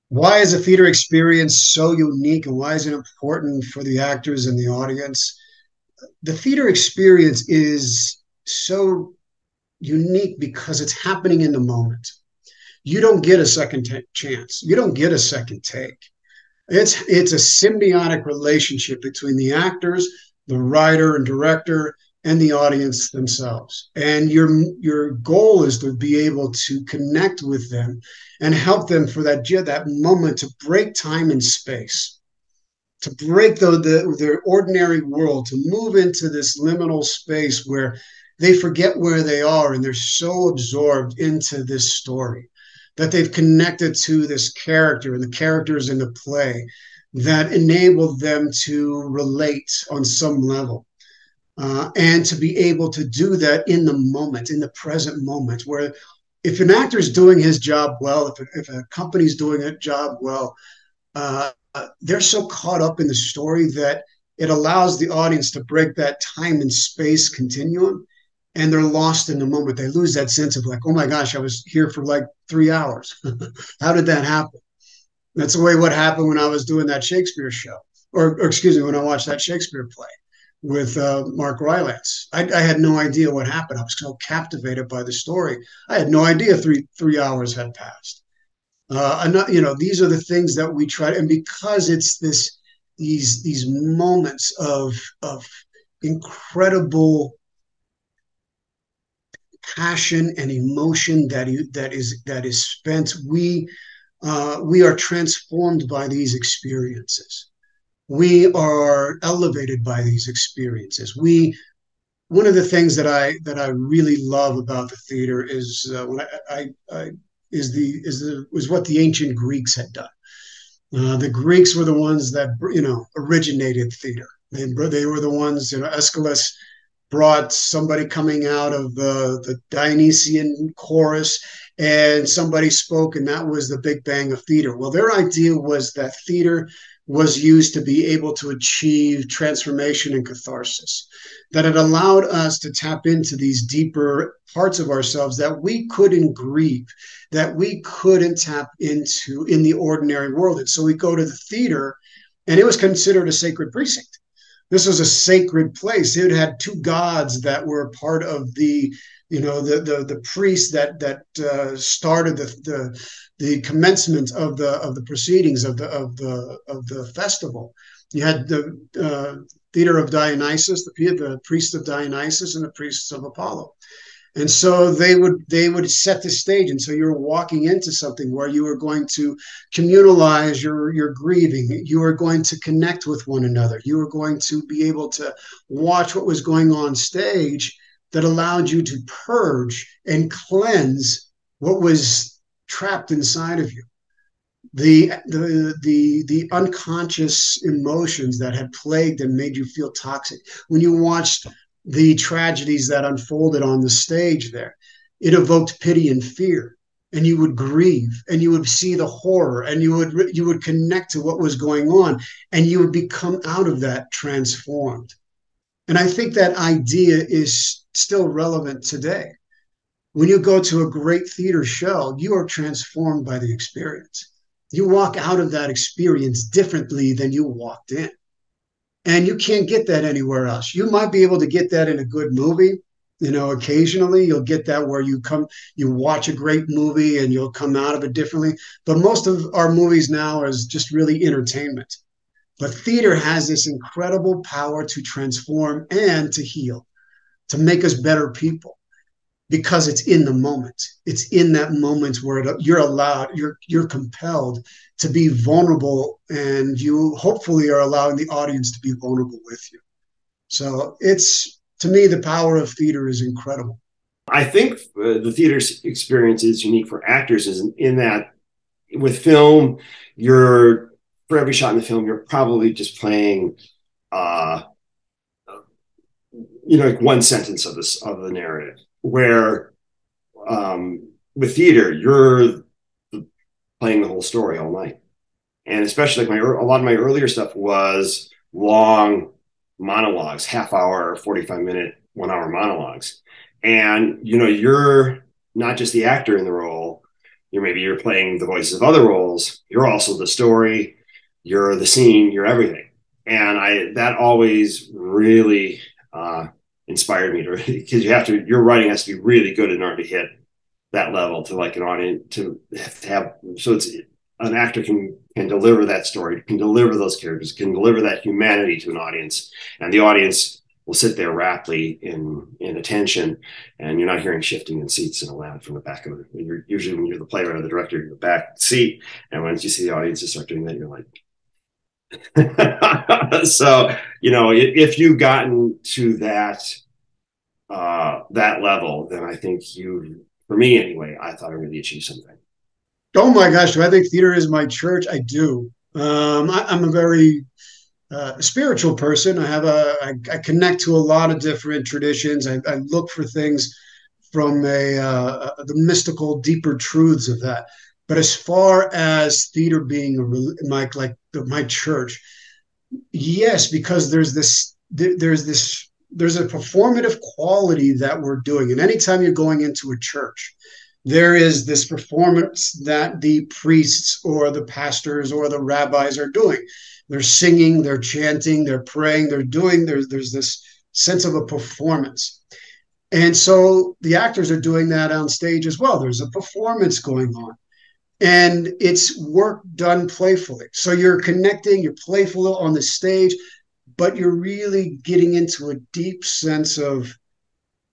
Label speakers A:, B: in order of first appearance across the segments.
A: Why is a theater experience so unique and why is it important for the actors and the audience? The theater experience is so unique because it's happening in the moment. You don't get a chance. You don't get a second take. It's a symbiotic relationship between the actors, the writer and director, and the audience themselves. And your goal is to be able to connect with them and help them for that moment to break time and space, to break their ordinary world, to move into this liminal space where they forget where they are and they're so absorbed into this story that they've connected to this character and the characters in the play that enable them to relate on some level. And to be able to do that in the moment, in the present moment, where if an actor is doing his job well, if a company's doing a job well, they're so caught up in the story that it allows the audience to break that time and space continuum, and they're lost in the moment. They lose that sense of like, oh my gosh, I was here for like 3 hours. How did that happen? That's the way what happened when I was doing that Shakespeare show, or excuse me, when I watched that Shakespeare play with Mark Rylance. I had no idea what happened. I was so captivated by the story. I had no idea three hours had passed. These are the things that we try, and because it's these moments of incredible passion and emotion that is spent, we are transformed by these experiences. We are elevated by these experiences. We One of the things that I really love about the theater is when I is what the ancient Greeks had done. The Greeks were the ones that originated theater. They were the ones. Aeschylus brought somebody coming out of the Dionysian chorus, and somebody spoke, and that was the Big Bang of theater. Well, their idea was that theater was used to be able to achieve transformation and catharsis, that it allowed us to tap into these deeper parts of ourselves that we couldn't grieve, that we couldn't tap into in the ordinary world. And so we go to the theater, and it was considered a sacred precinct. This was a sacred place. It had two gods that were part of the priest that started the commencement of the proceedings of the festival. You had the theater of Dionysus, the priest of Dionysus, and the priests of Apollo. And so they would set the stage, and so you're walking into something where you are going to communalize your grieving. You are going to connect with one another. You are going to be able to watch what was going on stage that allowed you to purge and cleanse what was trapped inside of you. The unconscious emotions that had plagued and made you feel toxic. When you watched the tragedies that unfolded on the stage there, it evoked pity and fear, and you would grieve, and you would see the horror, and you would connect to what was going on, and you would become out of that transformed. And I think that idea is still relevant today. When you go to a great theater show, you are transformed by the experience. You walk out of that experience differently than you walked in. And you can't get that anywhere else. You might be able to get that in a good movie. Occasionally you'll get that where you watch a great movie and you'll come out of it differently. But most of our movies now is just really entertainment. But theater has this incredible power to transform and to heal, to make us better people, because it's in the moment. It's in that moment where you're compelled to be vulnerable, and you hopefully are allowing the audience to be vulnerable with you. So to me, the power of theater is incredible.
B: I think the theater experience is unique for actors is in that with film, you're for every shot in the film, you're probably just playing, uh, like one sentence of the narrative. Where with theater, you're playing the whole story all night, and especially like a lot of my earlier stuff was long monologues, half hour, 45-minute, 1 hour monologues, and you're not just the actor in the role. you're playing the voices of other roles. You're also the story. You're the scene. You're everything. And that always really inspired me to, because your writing has to be really good in order to hit that level, to like an audience, to have, so it's an actor can deliver that story, can deliver those characters, can deliver that humanity to an audience, and the audience will sit there raptly in attention, and you're not hearing shifting in seats in a lounge from the back of it. Usually when you're the playwright or the director, you're the back seat, and once you see the audience start doing that, you're like, so if you've gotten to that level, then I think for me anyway, I thought I really achieved something.
A: Oh my gosh, do I think theater is my church? I do. I'm a very spiritual person. I connect to a lot of different traditions. I look for things from the mystical, deeper truths of that. But as far as theater being my church, yes, because there's a performative quality that we're doing, and anytime you're going into a church, there is this performance that the priests or the pastors or the rabbis are doing. They're singing, they're chanting, they're praying, there's this sense of a performance. And so the actors are doing that on stage as well. There's a performance going on. And it's work done playfully. So you're connecting, you're playful on the stage, but you're really getting into a deep sense of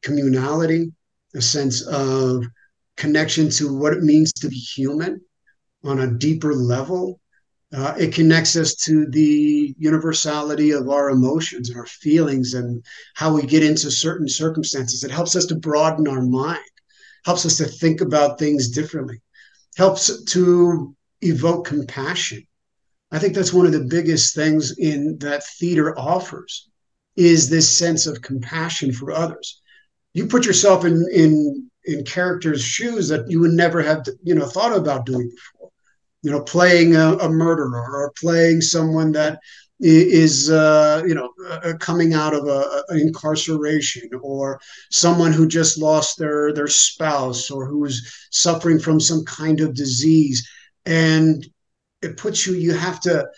A: communality, a sense of connection to what it means to be human on a deeper level. It connects us to the universality of our emotions and our feelings and how we get into certain circumstances. It helps us to broaden our mind, helps us to think about things differently, helps to evoke compassion. I think that's one of the biggest things in that theater offers is this sense of compassion for others. You put yourself in characters' shoes that you would never have thought about doing before. Playing a murderer or playing someone that is coming out of an incarceration, or someone who just lost their spouse, or who's suffering from some kind of disease. And it puts you have to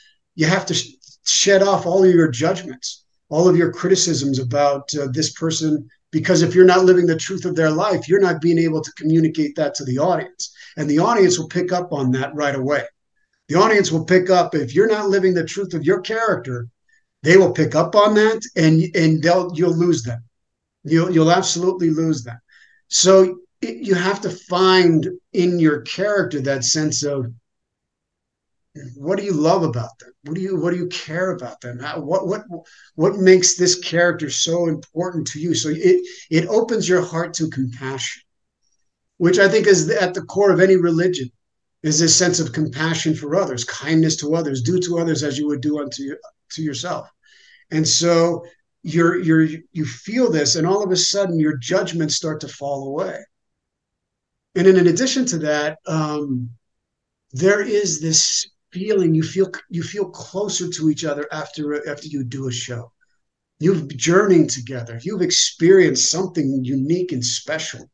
A: shed off all of your judgments, all of your criticisms about this person, because if you're not living the truth of their life, you're not being able to communicate that to the audience. And the audience will pick up on that right away. The audience will pick up if you're not living the truth of your character. They will pick up on that, and you'll lose them. You'll absolutely lose them. So you have to find in your character that sense of, what do you love about them? What do you care about them? What makes this character so important to you? So it opens your heart to compassion, which I think is at the core of any religion, is this sense of compassion for others, kindness to others, do to others as you would do to yourself. And so you feel this, and all of a sudden your judgments start to fall away. And in addition to that, there is this feeling, you feel closer to each other after you do a show. You've journeyed together. You've experienced something unique and special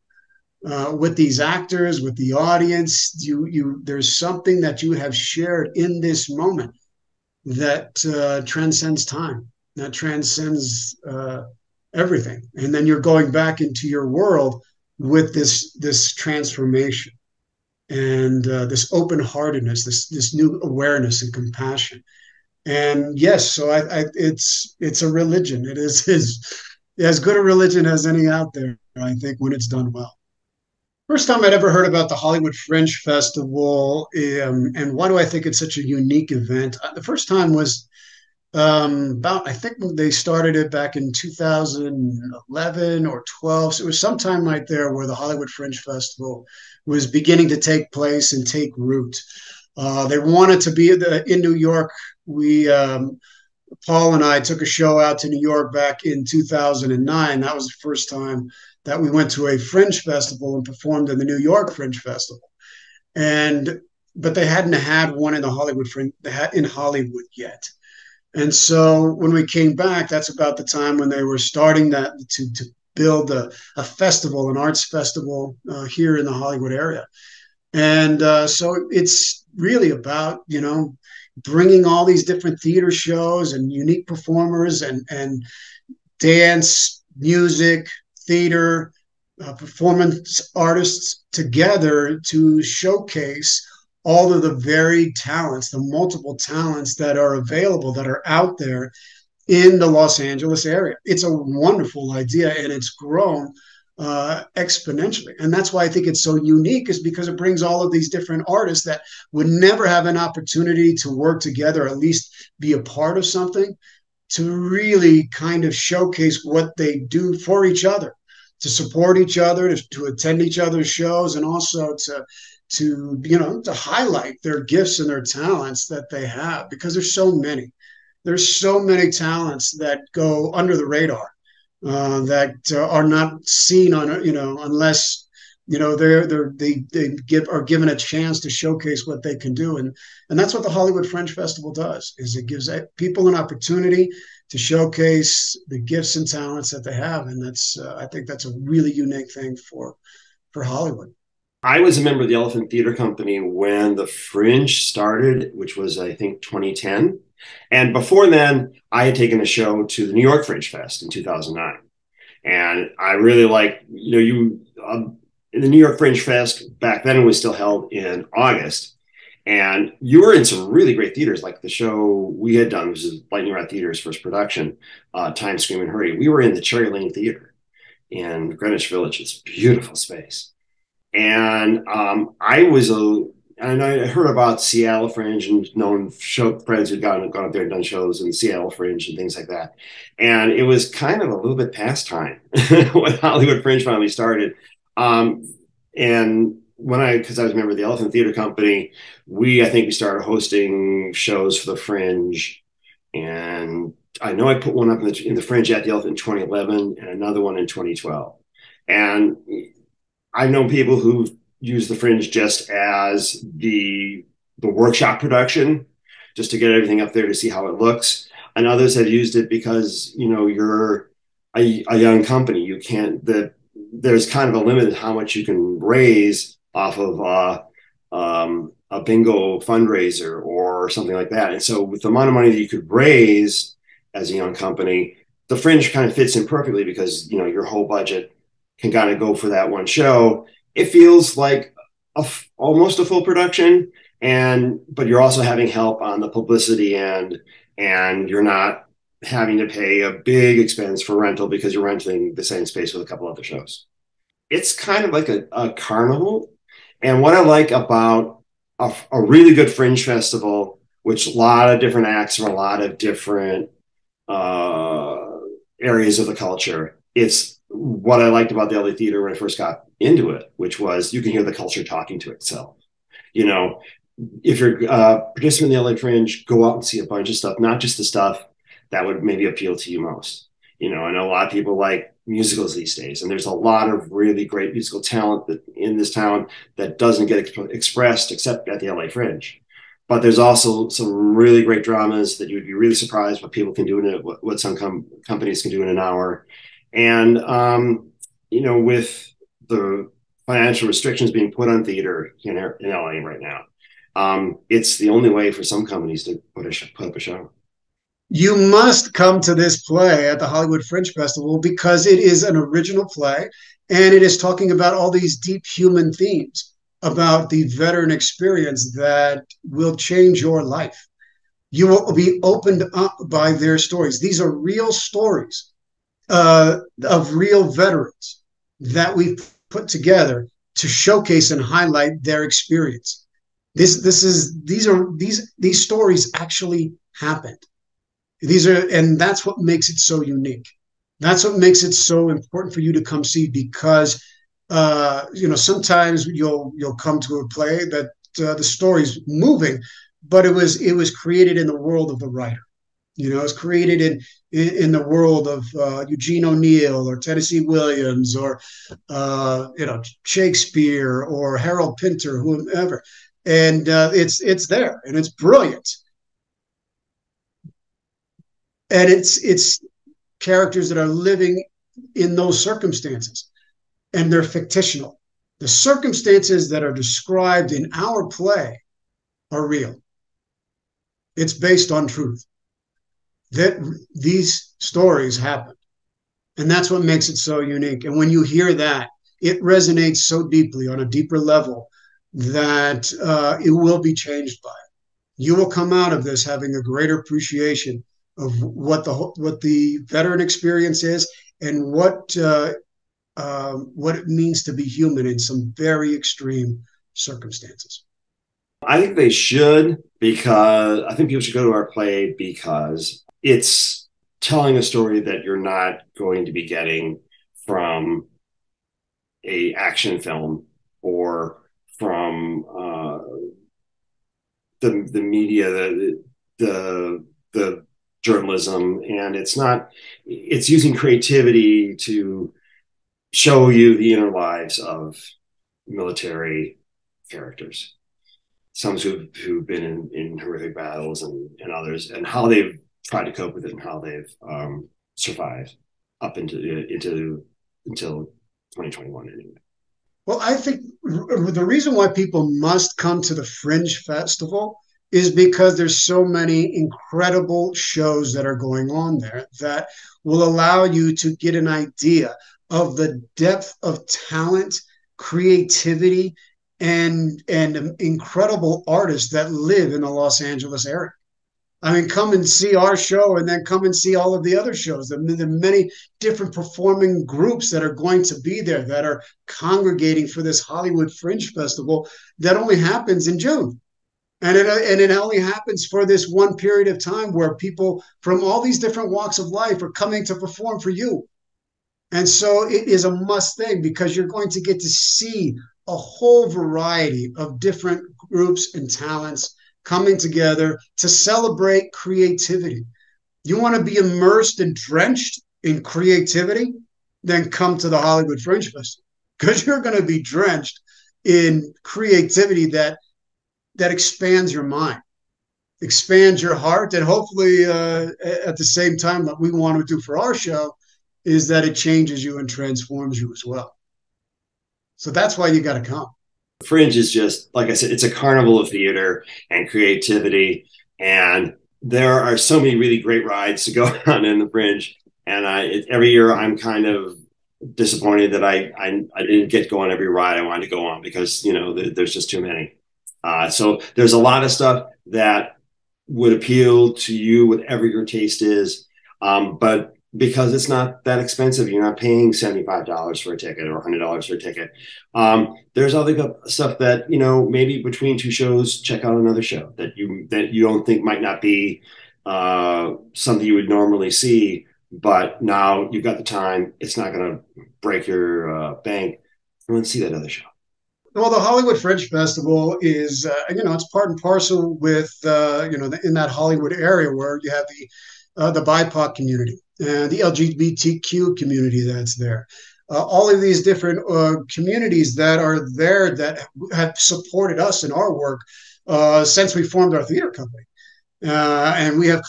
A: with these actors, with the audience. There's something that you have shared in this moment that transcends time, that transcends everything. And then you're going back into your world with this transformation and this open-heartedness, this new awareness and compassion. And yes, so it's a religion. It is as good a religion as any out there, I think, when it's done well. First time I'd ever heard about the Hollywood Fringe Festival, and why do I think it's such a unique event? The first time was I think they started it back in 2011 or 12. So it was sometime right there where the Hollywood Fringe Festival was beginning to take place and take root. They wanted to be in New York. Paul and I took a show out to New York back in 2009. That was the first time that we went to a Fringe Festival and performed in the New York Fringe Festival. But they hadn't had one in the Hollywood Fringe in Hollywood yet. And so when we came back, that's about the time when they were starting that to build a festival, an arts festival here in the Hollywood area. And so it's really about, bringing all these different theater shows and unique performers and dance, music, theater, performance artists together to showcase all of the varied talents, the multiple talents that are available, that are out there in the Los Angeles area. It's a wonderful idea, and it's grown exponentially. And that's why I think it's so unique, is because it brings all of these different artists that would never have an opportunity to work together, at least be a part of something, to really kind of showcase what they do for each other, to support each other, to attend each other's shows, and also to highlight their gifts and their talents that they have, because there's so many. There's so many talents that go under the radar, that are not seen on, unless they are given a chance to showcase what they can do. And that's what the Hollywood Fringe Festival does, is it gives people an opportunity to showcase the gifts and talents that they have. And that's I think that's a really unique thing for Hollywood.
B: I was a member of the Elephant Theater Company when the Fringe started, which was, I think, 2010. And before then, I had taken a show to the New York Fringe Fest in 2009. And I really like, in the New York Fringe Fest back then, it was still held in August. And you were in some really great theaters, like the show we had done, which is Lightning Rod Theater's first production, Time, Scream, and Hurry. We were in the Cherry Lane Theater in Greenwich Village. It's a beautiful space. And and I heard about Seattle Fringe and known friends who'd gone up there and done shows in Seattle Fringe and things like that. And it was kind of a little bit past time when Hollywood Fringe finally started. And because I was a member of the Elephant Theater Company, I think we started hosting shows for the Fringe. And I know I put one up in the Fringe at the Elephant in 2011 and another one in 2012. And I've known people who use the Fringe just as the workshop production, just to get everything up there to see how it looks. And others have used it because, you're a young company. There's kind of a limit of how much you can raise off of a bingo fundraiser or something like that. And so with the amount of money that you could raise as a young company, the Fringe kind of fits in perfectly, because, your whole budget can kind of go for that one show. It feels like almost a full production, but you're also having help on the publicity end, and you're not having to pay a big expense for rental because you're renting the same space with a couple other shows. It's kind of like a carnival. And what I like about a really good Fringe festival, which a lot of different acts from a lot of different areas of the culture, it's what I liked about the LA theater when I first got into it, which was you can hear the culture talking to itself. If you're a participant in the LA Fringe, go out and see a bunch of stuff, not just the stuff that would maybe appeal to you most. I know a lot of people like musicals these days, and there's a lot of really great musical talent in this town that doesn't get expressed except at the LA Fringe. But there's also some really great dramas that you'd be really surprised what people can do what some companies can do in an hour. And, with the financial restrictions being put on theater in LA right now, it's the only way for some companies to put up a show.
A: You must come to this play at the Hollywood Fringe Festival, because it is an original play, and it is talking about all these deep human themes about the veteran experience that will change your life. You will be opened up by their stories. These are real stories of real veterans that we've put together to showcase and highlight their experience. These stories actually happened. And that's what makes it so unique. That's what makes it so important for you to come see, because sometimes you'll come to a play that the story's moving, but it was created in the world of the writer. It's created in the world of Eugene O'Neill or Tennessee Williams or Shakespeare or Harold Pinter, whomever, and it's there, and it's brilliant. And it's characters that are living in those circumstances, and they're fictional. The circumstances that are described in our play are real. It's based on truth. That these stories happen. And that's what makes it so unique. And when you hear that, it resonates so deeply on a deeper level that it will be changed by it. You will come out of this having a greater appreciation of what the veteran experience is and what it means to be human in some very extreme circumstances.
B: I think they should, because I think people should go to our play because it's telling a story that you're not going to be getting from a action film or from the media, the journalism, and it's using creativity to show you the inner lives of military characters, some who've been in horrific battles and others, and how they've tried to cope with it and how they've survived up until 2021 anyway.
A: Well, I think the reason why people must come to the Fringe Festival is because there's so many incredible shows that are going on there that will allow you to get an idea of the depth of talent, creativity, and incredible artists that live in the Los Angeles area. I mean, come and see our show and then come and see all of the other shows. The many different performing groups that are going to be there that are congregating for this Hollywood Fringe Festival that only happens in June. And it only happens for this one period of time where people from all these different walks of life are coming to perform for you. And so it is a must thing because you're going to get to see a whole variety of different groups and talents coming together to celebrate creativity. You want to be immersed and drenched in creativity? Then come to the Hollywood Fringe Festival because you're going to be drenched in creativity that expands your mind, expands your heart, and hopefully at the same time what we want to do for our show is that it changes you and transforms you as well. So that's why you got to come.
B: Fringe is just, like I said, it's a carnival of theater and creativity. And there are so many really great rides to go on in the Fringe. And every year I'm kind of disappointed that I didn't get to go on every ride I wanted to go on because, there's just too many. So there's a lot of stuff that would appeal to you, whatever your taste is. But because it's not that expensive, you're not paying $75 for a ticket or $100 for a ticket. There's other stuff that, maybe between two shows, check out another show that you don't think might not be something you would normally see, but now you've got the time. It's not going to break your bank. Let's see that other show.
A: Well, the Hollywood Fringe Festival is, it's part and parcel with, in that Hollywood area where you have the BIPOC community and the LGBTQ community that's there. All of these different communities that are there that have supported us in our work since we formed our theater company. And we have,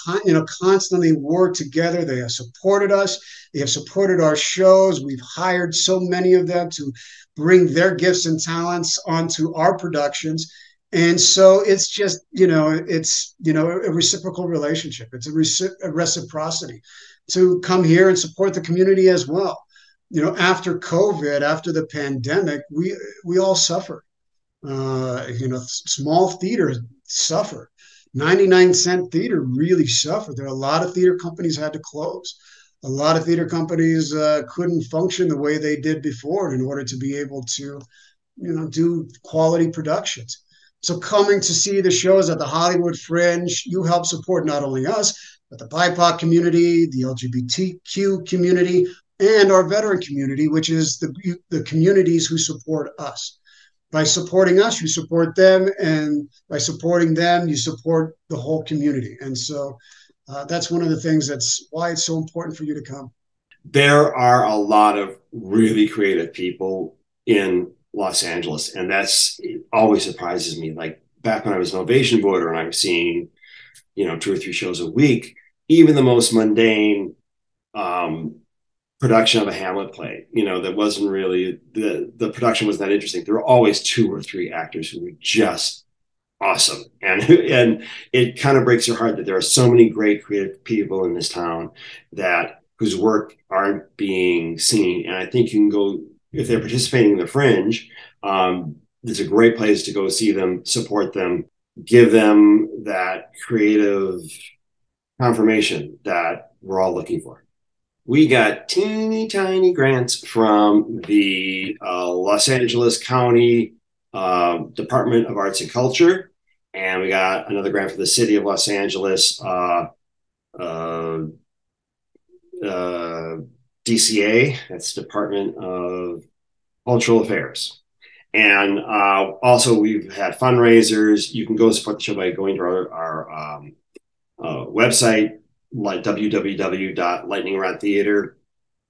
A: constantly worked together. They have supported us. They have supported our shows. We've hired so many of them to bring their gifts and talents onto our productions. And so it's just, a reciprocal relationship. It's a reciprocity to come here and support the community as well. After COVID, after the pandemic, we all suffered. Small theaters suffered. 99-cent theater really suffered. There are a lot of theater companies had to close. A lot of theater companies couldn't function the way they did before in order to be able to, do quality productions. So coming to see the shows at the Hollywood Fringe, you help support not only us, but the BIPOC community, the LGBTQ community, and our veteran community, which is the communities who support us. By supporting us, you support them, and by supporting them, you support the whole community. And so that's one of the things that's why it's so important for you to come.
B: There are a lot of really creative people in Los Angeles, and that's always surprises me. Like back when I was an Ovation voter and I was seeing, 2 or 3 shows a week, even the most mundane production of a Hamlet play, that wasn't really the production was not interesting. There were always two or three actors who were just awesome, and it kind of breaks your heart that there are so many great creative people in this town that whose work aren't being seen. And I think you can go if they're participating in the Fringe. It's a great place to go see them, support them, give them that creative confirmation that we're all looking for. We got teeny tiny grants from the Los Angeles County Department of Arts and Culture, and we got another grant for the City of Los Angeles uh, DCA, that's Department of Cultural Affairs. And also, we've had fundraisers. You can go support the show by going to our website, like www.lightningrod.theater,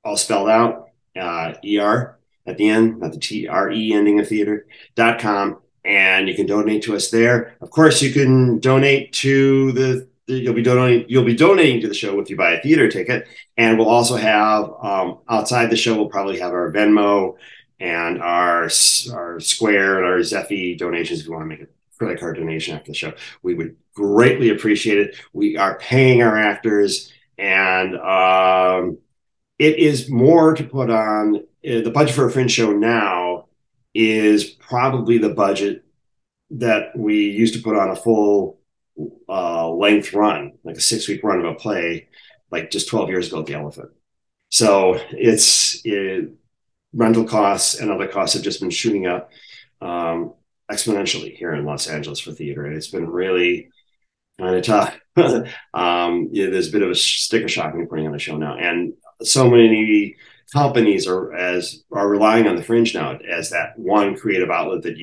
B: all spelled out, ER at the end, not the TRE ending of theater.com. And you can donate to us there. Of course, you can donate to you'll be donating to the show if you buy a theater ticket. And we'll also have, outside the show, we'll probably have our Venmo and our Square and our Zeffy donations if you want to make a credit card donation after the show. We would greatly appreciate it. We are paying our actors, and it is more to put on. The budget for a Fringe show now is probably the budget that we used to put on a full length run, like a 6-week run of a play, like just 12 years ago at the Elephant. So rental costs and other costs have just been shooting up exponentially here in Los Angeles for theater, and it's been really kind of tough. There's a bit of a sticker shock when you're putting on a show now, and so many companies are relying on the Fringe now as that one creative outlet that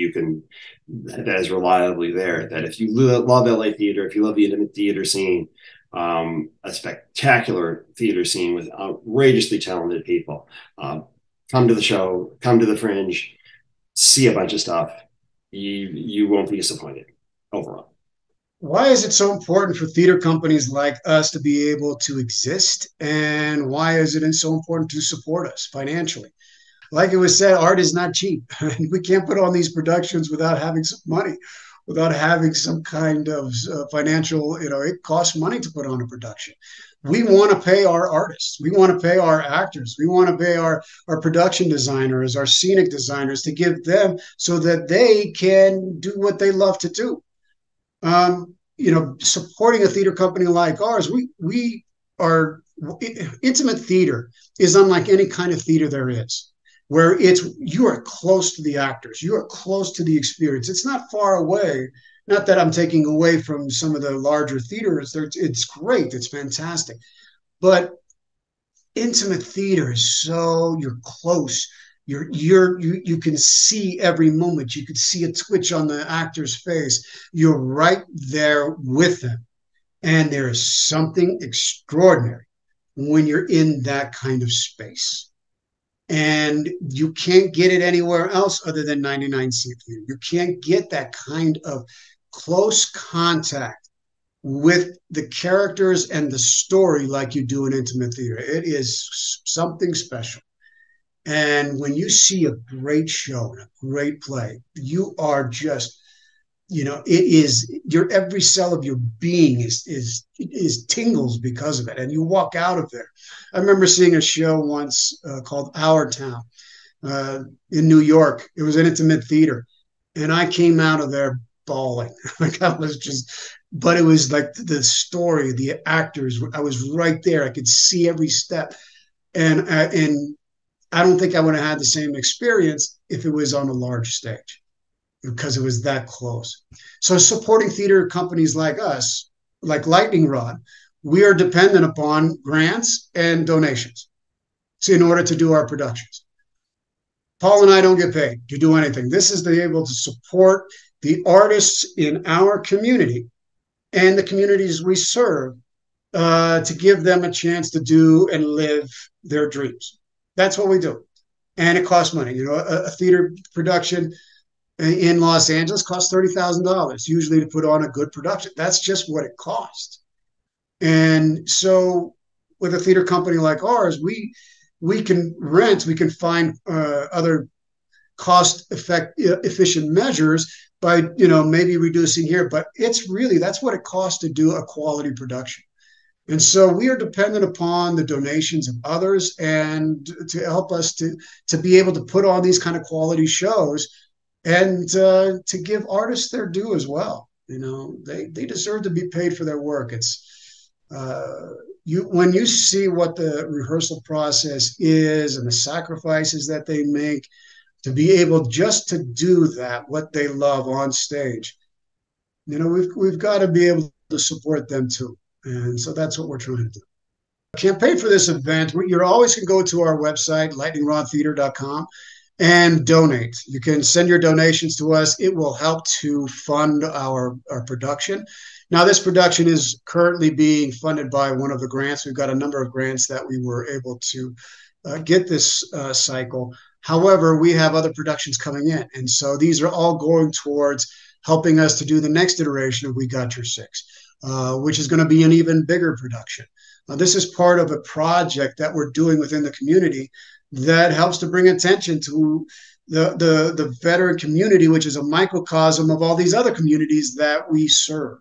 B: that is reliably there. That if you love LA theater, if you love the intimate theater scene, a spectacular theater scene with outrageously talented people, come to the show, come to the Fringe, see a bunch of stuff. You won't be disappointed overall.
A: Why is it so important for theater companies like us to be able to exist? And why is it so important to support us financially? Like it was said, art is not cheap. We can't put on these productions without having some money, without having some kind of financial, it costs money to put on a production. We want to pay our artists. We want to pay our actors. We want to pay our production designers, our scenic designers, to give them so that they can do what they love to do. Supporting a theater company like ours, we are intimate theater is unlike any kind of theater there is, where you are close to the actors, you are close to the experience. It's not far away. Not that I'm taking away from some of the larger theaters. It's great. It's fantastic. But intimate theater is so you're close. You can see every moment. You can see a twitch on the actor's face. You're right there with them. And there is something extraordinary when you're in that kind of space. And you can't get it anywhere else other than 99 Cent Theater. You can't get that kind of close contact with the characters and the story like you do in intimate theater. It is something special. And when you see a great show and a great play, you are just, it is your every cell of your being is tingles because of it. And you walk out of there. I remember seeing a show once called Our Town in New York. It was an intimate theater. And I came out of there bawling. Like I was just, but it was like the story, the actors, I was right there. I could see every step. And I don't think I would have had the same experience if it was on a large stage because it was that close. So supporting theater companies like us, like Lightning Rod, we are dependent upon grants and donations in order to do our productions. Paul and I don't get paid to do anything. This is to be able to support the artists in our community and the communities we serve to give them a chance to do and live their dreams. That's what we do. And it costs money. A theater production in Los Angeles costs $30,000 usually to put on a good production. That's just what it costs. And so with a theater company like ours, we can rent, we can find other efficient measures by, maybe reducing here, but it's really, that's what it costs to do a quality production. And so we are dependent upon the donations of others and to help us to be able to put on these kind of quality shows and to give artists their due as well. They deserve to be paid for their work. It's when you see what the rehearsal process is and the sacrifices that they make to be able just to do that, what they love on stage, we've got to be able to support them too. And so that's what we're trying to do. Campaign for this event, you're always going to go to our website, lightningrodtheater.com, and donate. You can send your donations to us. It will help to fund our production. Now, this production is currently being funded by one of the grants. We've got a number of grants that we were able to get this cycle. However, we have other productions coming in. And so these are all going towards helping us to do the next iteration of We Got Your Six, which is going to be an even bigger production. This is part of a project that we're doing within the community that helps to bring attention to the veteran community, which is a microcosm of all these other communities that we serve.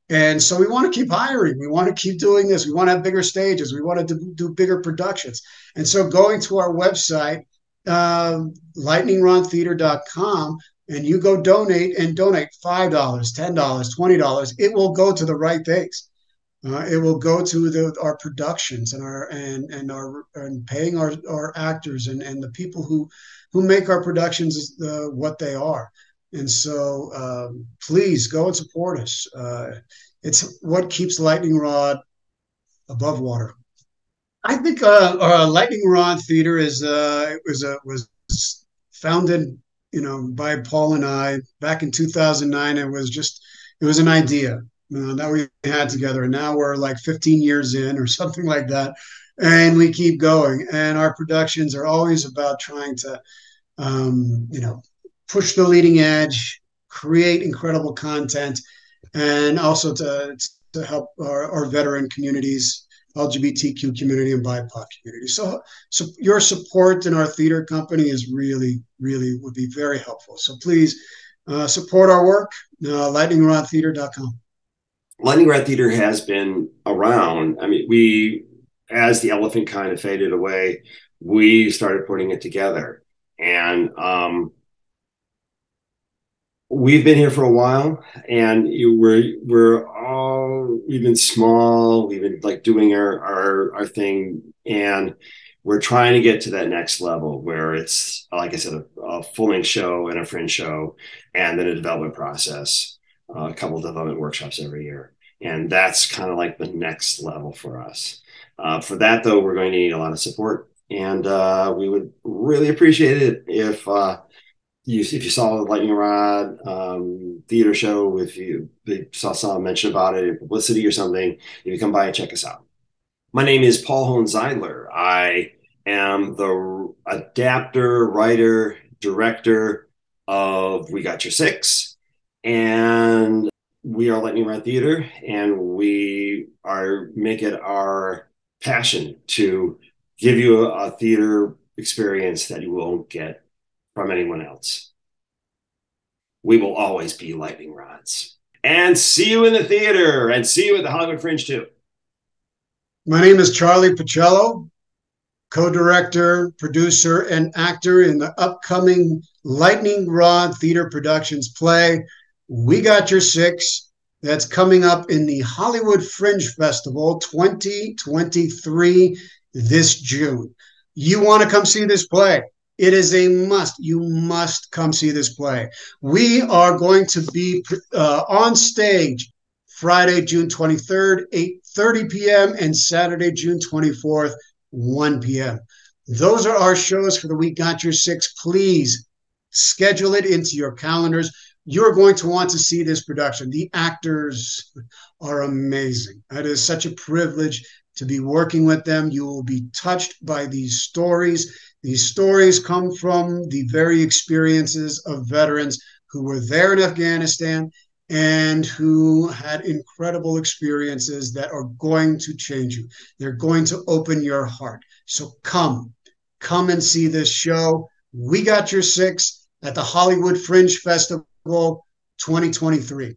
A: And so we want to keep hiring. We want to keep doing this. We want to have bigger stages. We want to do bigger productions. And so going to our website, lightningrodtheater.com, and you go donate $5, $10, $20, it will go to the right things. It will go to our productions and paying our actors and the people who make our productions what they are. And so please go and support us. It's what keeps Lightning Rod above water. I think Lightning Rod Theater was founded, by Paul and I back in 2009. It was an idea that we had together, and now we're like 15 years in or something like that, and we keep going. And our productions are always about trying to, push the leading edge, create incredible content, and also to help our veteran communities, LGBTQ community, and BIPOC community. So your support in our theater company is really, really would be very helpful. So please support our work, lightningrodtheater.com.
B: Lightning Rod Theater has been around. I mean, as the elephant kind of faded away, we started putting it together. And we've been here for a while, and we've been small. We've been like doing our thing, and we're trying to get to that next level where it's, like I said, a full-length show and a fringe show, and then a development process, a couple of development workshops every year. And that's kind of like the next level for us. For that, though, we're going to need a lot of support, and we would really appreciate it if you saw the Lightning Rod theater show, if you saw someone mention about it in publicity or something, if you come by and check us out. My name is Paul Hohn-Zeidler. I am the adapter, writer, director of We Got Your Six, and we are Lightning Rod Theater, and we make it our passion to give you a theater experience that you won't get from anyone else. We will always be lightning rods. And see you in the theater, and see you at the Hollywood Fringe too.
A: My name is Charlie Pacello, co-director, producer, and actor in the upcoming Lightning Rod Theater Productions play, We Got Your Six. That's coming up in the Hollywood Fringe Festival 2023 this June. You want to come see this play? It is a must. You must come see this play. We are going to be on stage Friday, June 23rd, 8:30 p.m. and Saturday, June 24th, 1 p.m. Those are our shows for the We Got Your Six. Please schedule it into your calendars. You're going to want to see this production. The actors are amazing. It is such a privilege to be working with them. You will be touched by these stories. These stories come from the very experiences of veterans who were there in Afghanistan and who had incredible experiences that are going to change you. They're going to open your heart. So come and see this show. We Got Your Six at the Hollywood Fringe Festival 2023.